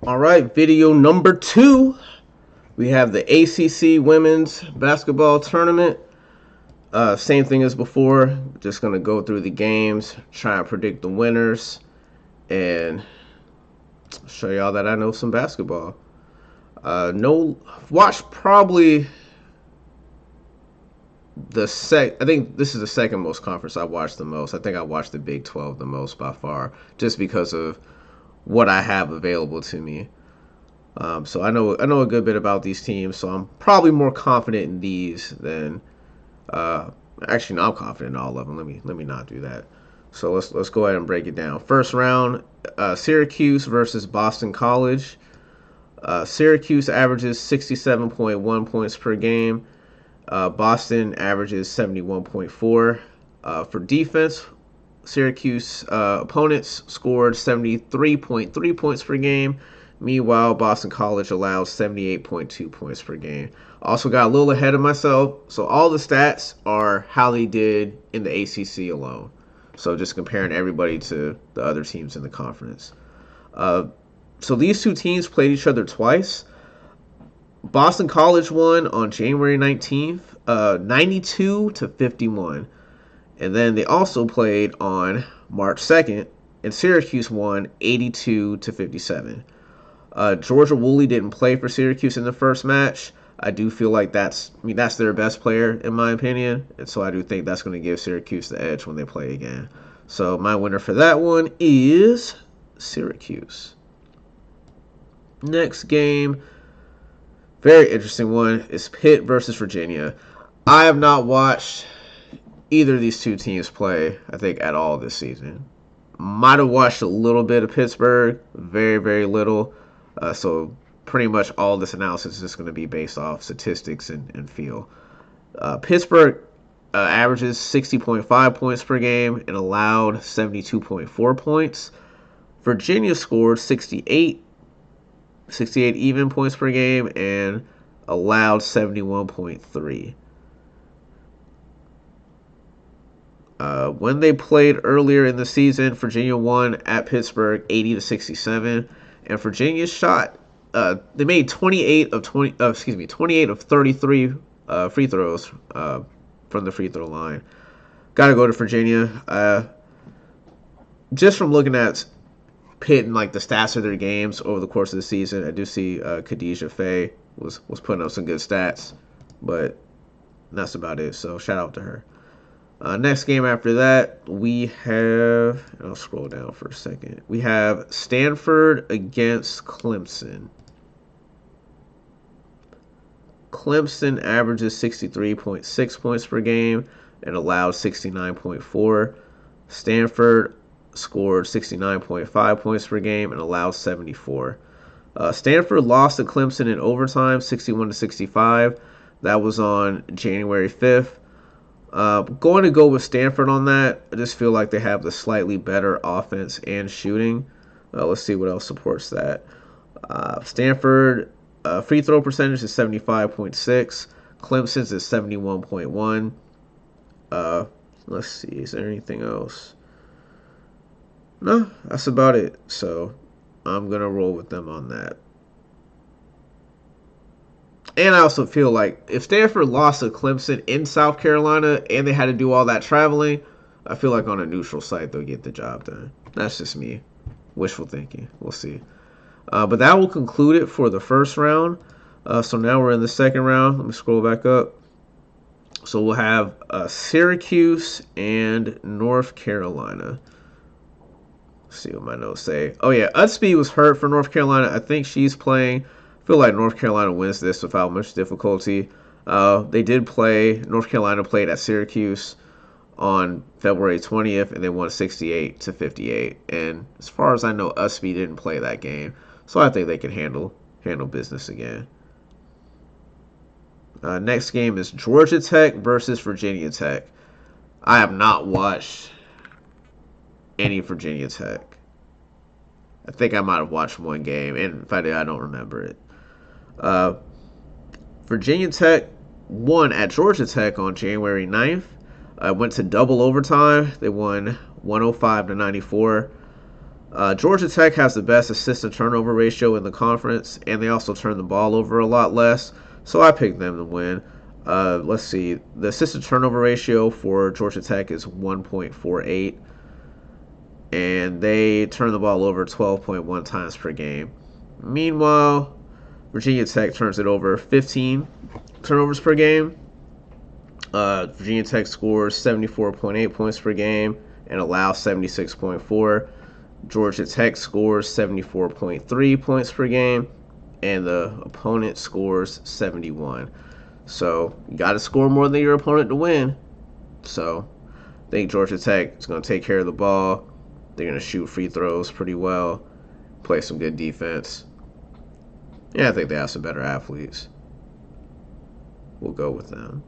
All right, video number 2. We have the ACC Women's Basketball Tournament. Same thing as before. Just going to go through the games, try and predict the winners, and show y'all that I know some basketball. Watch probably I think this is the second most conference I watched the most. I think I watched the Big 12 the most by far, just because of what I have available to me. So I know a good bit about these teams, so I'm probably more confident in these than actually, no, I'm confident in all of them. Let me not do that. So let's go ahead and break it down. First round, Syracuse versus Boston College. Syracuse averages 67.1 points per game. Boston averages 71.4. For defense, Syracuse opponents scored 73.3 points per game. Meanwhile, Boston College allowed 78.2 points per game. Also got a little ahead of myself. So all the stats are how they did in the ACC alone. So just comparing everybody to the other teams in the conference. So these two teams played each other twice. Boston College won on January 19th, 92-51. And then they also played on March 2nd, and Syracuse won 82-57. Georgia Woolley didn't play for Syracuse in the first match. I do feel like that's their best player in my opinion, and so I do think that's going to give Syracuse the edge when they play again. So my winner for that one is Syracuse. Next game, very interesting one, is Pitt versus Virginia. I have not watched either of these two teams play, I think, at all this season. Might have watched a little bit of Pittsburgh, very, very little. So pretty much all this analysis is just going to be based off statistics and feel. Pittsburgh averages 60.5 points per game and allowed 72.4 points. Virginia scored 68 even points per game and allowed 71.3. When they played earlier in the season, Virginia won at Pittsburgh 80-67, and Virginia shot. They made 28 of 33 free throws from the free throw line. Got to go to Virginia. Just from looking at Pitt and like the stats of their games over the course of the season, I do see Khadijah Faye was putting up some good stats, but that's about it. So shout out to her. Next game after that, we have, I'll scroll down for a second. We have Stanford against Clemson. Clemson averages 63.6 points per game and allowed 69.4. Stanford scored 69.5 points per game and allowed 74. Stanford lost to Clemson in overtime, 61-65. That was on January 5th. Going to go with Stanford on that. I just feel like they have the slightly better offense and shooting. Let's see what else supports that. Stanford free throw percentage is 75.6. Clemson's is 71.1. Let's see. Is there anything else? No, that's about it. So I'm going to roll with them on that. And I also feel like if Stanford lost to Clemson in South Carolina and they had to do all that traveling, I feel like on a neutral site they'll get the job done. That's just me. Wishful thinking. We'll see. But that will conclude it for the first round. So now we're in the second round. Let me scroll back up. So we'll have Syracuse and North Carolina. Let's see what my notes say. Oh, yeah. Utsby was hurt for North Carolina. I think she's playing. I feel like North Carolina wins this without much difficulty. They did play. North Carolina played at Syracuse on February 20th, and they won 68-58. And as far as I know, Utsby didn't play that game, so I think they can handle business again. Next game is Georgia Tech versus Virginia Tech. I have not watched any Virginia Tech. I think I might have watched one game, and if I did, I don't remember it. Virginia Tech won at Georgia Tech on January 9th. Went to double overtime. They won 105-94. Georgia Tech has the best assist to turnover ratio in the conference, and they also turn the ball over a lot less. So I picked them to win. Let's see. The assist to turnover ratio for Georgia Tech is 1.48, and they turn the ball over 12.1 times per game. Meanwhile, Virginia Tech turns it over 15 turnovers per game. Virginia Tech scores 74.8 points per game and allows 76.4. Georgia Tech scores 74.3 points per game, and the opponent scores 71. So you got to score more than your opponent to win. So I think Georgia Tech is going to take care of the ball. They're going to shoot free throws pretty well, play some good defense. Yeah, I think they have some better athletes. We'll go with them.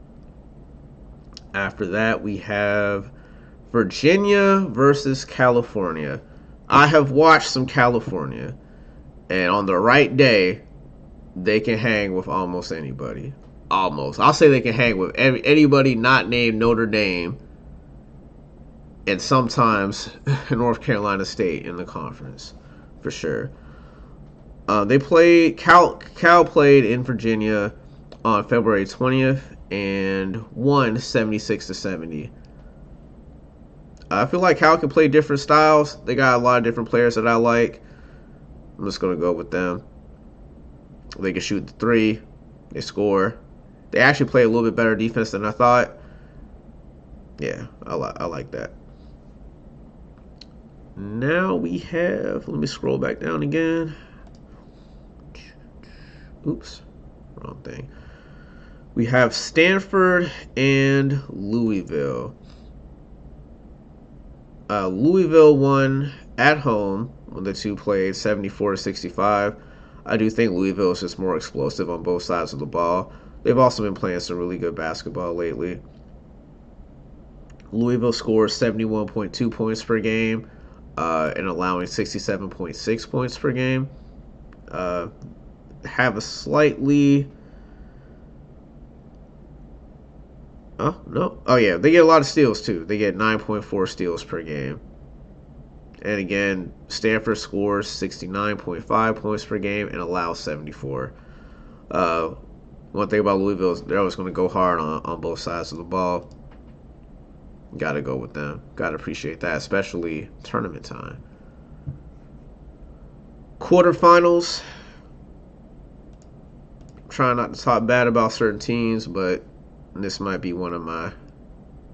After that, we have Virginia versus California. I have watched some California, and on the right day, they can hang with almost anybody. Almost. I'll say they can hang with anybody not named Notre Dame, and sometimes North Carolina State in the conference, for sure. They played Cal played in Virginia on February 20th and won 76-70. I feel like Cal can play different styles. They got a lot of different players that I like. I'm just going to go with them. They can shoot the three. They score. They actually play a little bit better defense than I thought. Yeah, I like that. Now we have, let me scroll back down again. Oops, wrong thing. We have Stanford and Louisville. Louisville won at home when the two played 74-65. I do think Louisville is just more explosive on both sides of the ball. They've also been playing some really good basketball lately. Louisville scores 71.2 points per game and allowing 67.6 points per game. Have a slightly... Oh, no. Oh, yeah. They get a lot of steals, too. They get 9.4 steals per game. And again, Stanford scores 69.5 points per game and allows 74. One thing about Louisville is they're always going to go hard on both sides of the ball. Got to go with them. Got to appreciate that, especially tournament time. Quarterfinals. Trying not to talk bad about certain teams, but this might be one of my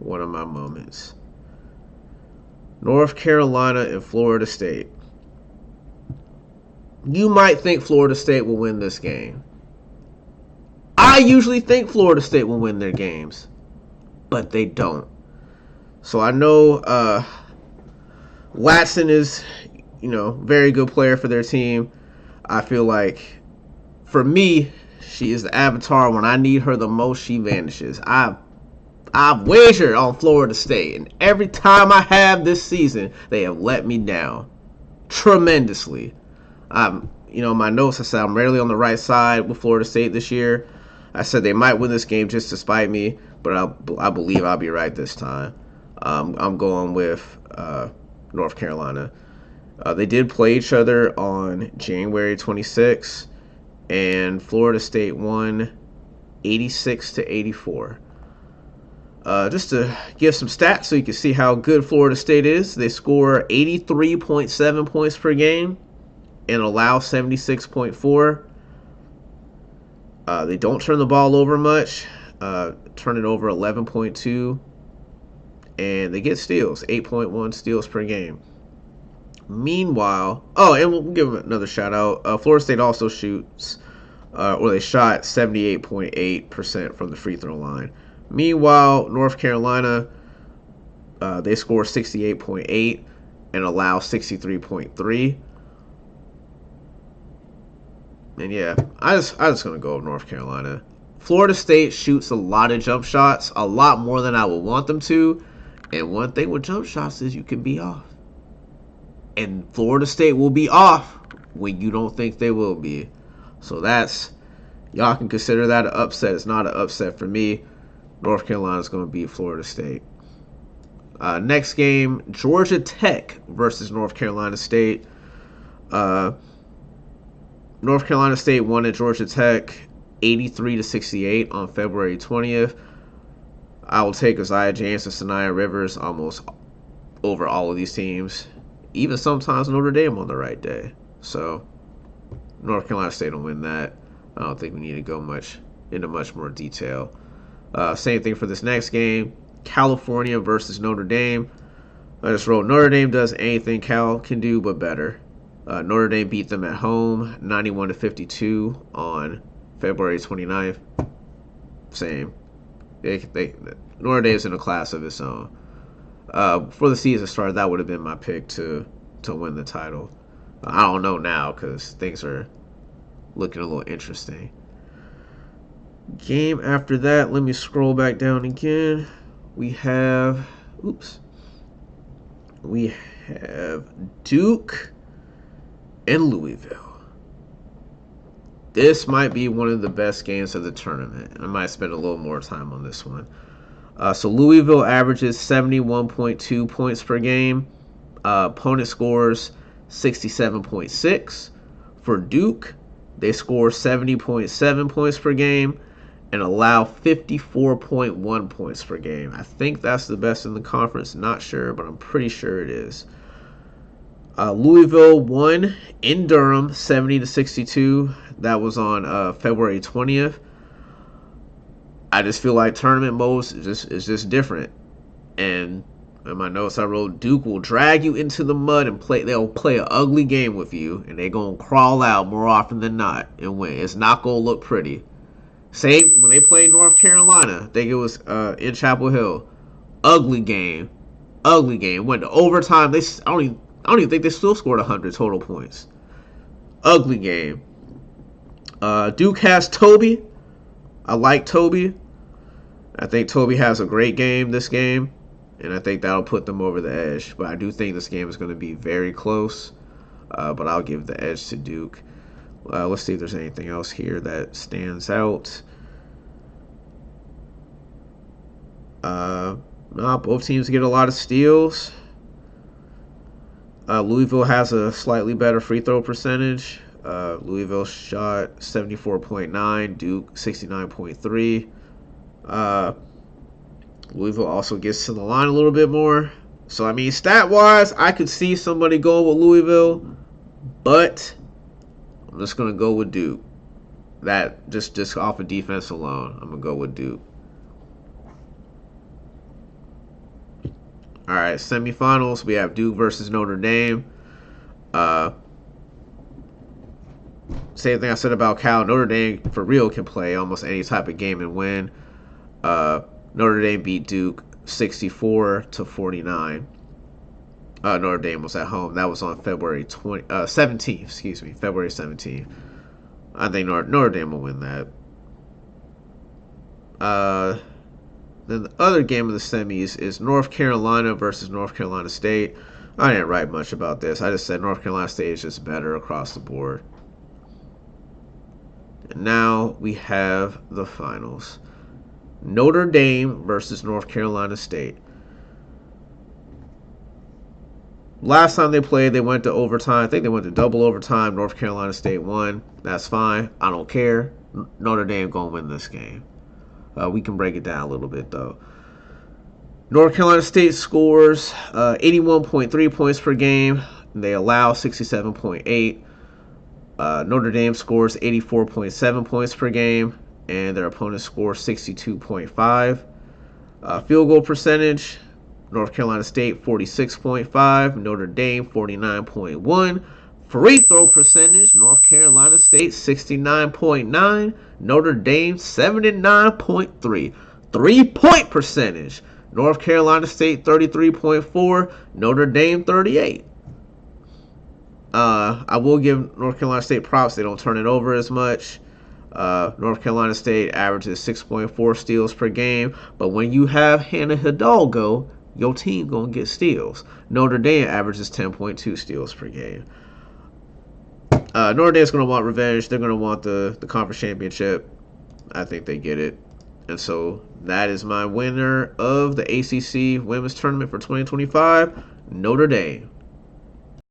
moments. North Carolina and Florida State. You might think Florida State will win this game. I usually think Florida State will win their games, but they don't. So I know Watson is, very good player for their team. I feel like, for me, she is the avatar. When I need her the most, she vanishes. I've wagered on Florida State, and every time I have this season, they have let me down tremendously. My notes, I said I'm rarely on the right side with Florida State this year. I said they might win this game just to spite me, but I believe I'll be right this time. I'm going with North Carolina. They did play each other on January 26th, and Florida State won 86-84. Just to give some stats so you can see how good Florida State is, they score 83.7 points per game and allow 76.4. They don't turn the ball over much, turn it over 11.2, and they get steals, 8.1 steals per game. Meanwhile, and we'll give them another shout out. Florida State also shoots, they shot 78.8% from the free throw line. Meanwhile, North Carolina, they score 68.8 and allow 63.3. And yeah, I just gonna go with North Carolina. Florida State shoots a lot of jump shots, a lot more than I would want them to. And one thing with jump shots is you can be off. And Florida State will be off when you don't think they will be. So y'all can consider that an upset. It's not an upset for me. North Carolina's going to beat Florida State. Next game, Georgia Tech versus North Carolina State. Uh, North Carolina State won at Georgia Tech 83-68 on February 20th. I will take Isaiah James and Sanaya Rivers almost over all of these teams. Even sometimes Notre Dame on the right day. So North Carolina State will win that. I don't think we need to go into much more detail. Same thing for this next game. California versus Notre Dame. I just wrote Notre Dame does anything Cal can do but better. Notre Dame beat them at home 91-52 on February 29th. Same. Notre Dame's in a class of its own. Before the season started, that would have been my pick to win the title. I don't know now because things are looking a little interesting. Game after that, let me scroll back down again. We have Duke and Louisville. This might be one of the best games of the tournament. I might spend a little more time on this one. So Louisville averages 71.2 points per game. Opponent scores 67.6. For Duke, they score 70.7 points per game and allow 54.1 points per game. I think that's the best in the conference. Not sure, but I'm pretty sure it is. Louisville won in Durham 70-62. That was on February 20th. I just feel like tournament modes is just different. And in my notes I wrote, Duke will drag you into the mud and they'll play an ugly game with you, and they're going to crawl out more often than not and win. It's not going to look pretty. Same when they played North Carolina. I think it was in Chapel Hill. Ugly game. Went to overtime. I don't even think they still scored 100 total points. Ugly game. Duke has Toby. I like Toby. I think Toby has a great game this game, and I think that'll put them over the edge. But I do think this game is going to be very close, but I'll give the edge to Duke. Let's see if there's anything else here that stands out. No, both teams get a lot of steals. Louisville has a slightly better free throw percentage. Louisville shot 74.9, Duke 69.3. Louisville also gets to the line a little bit more. So, I mean, stat-wise, I could see somebody going with Louisville, but I'm just going to go with Duke. That, just off of defense alone, I'm going to go with Duke. All right, semifinals, we have Duke versus Notre Dame. Same thing I said about Cal. Notre Dame, for real, can play almost any type of game and win. Notre Dame beat Duke 64-49. Notre Dame was at home. That was on February 17th. February 17th. I think Notre Dame will win that. Then the other game of the semis is North Carolina versus North Carolina State. I didn't write much about this. I just said North Carolina State is just better across the board. And now we have the finals. Notre Dame versus North Carolina State. Last time they played, they went to overtime. I think they went to double overtime. North Carolina State won. That's fine. I don't care. Notre Dame going to win this game. We can break it down a little bit, though. North Carolina State scores 81.3 points per game. They allow 67.8. Notre Dame scores 84.7 points per game, and their opponent scores 62.5. Field goal percentage, North Carolina State 46.5, Notre Dame 49.1. Free throw percentage, North Carolina State 69.9, Notre Dame 79.3. 3-point percentage, North Carolina State 33.4, Notre Dame 38. I will give North Carolina State props. They don't turn it over as much. North Carolina State averages 6.4 steals per game. But when you have Hannah Hidalgo, your team going to get steals. Notre Dame averages 10.2 steals per game. Notre Dame's going to want revenge. They're going to want the conference championship. I think they get it. And so that is my winner of the ACC Women's Tournament for 2025, Notre Dame.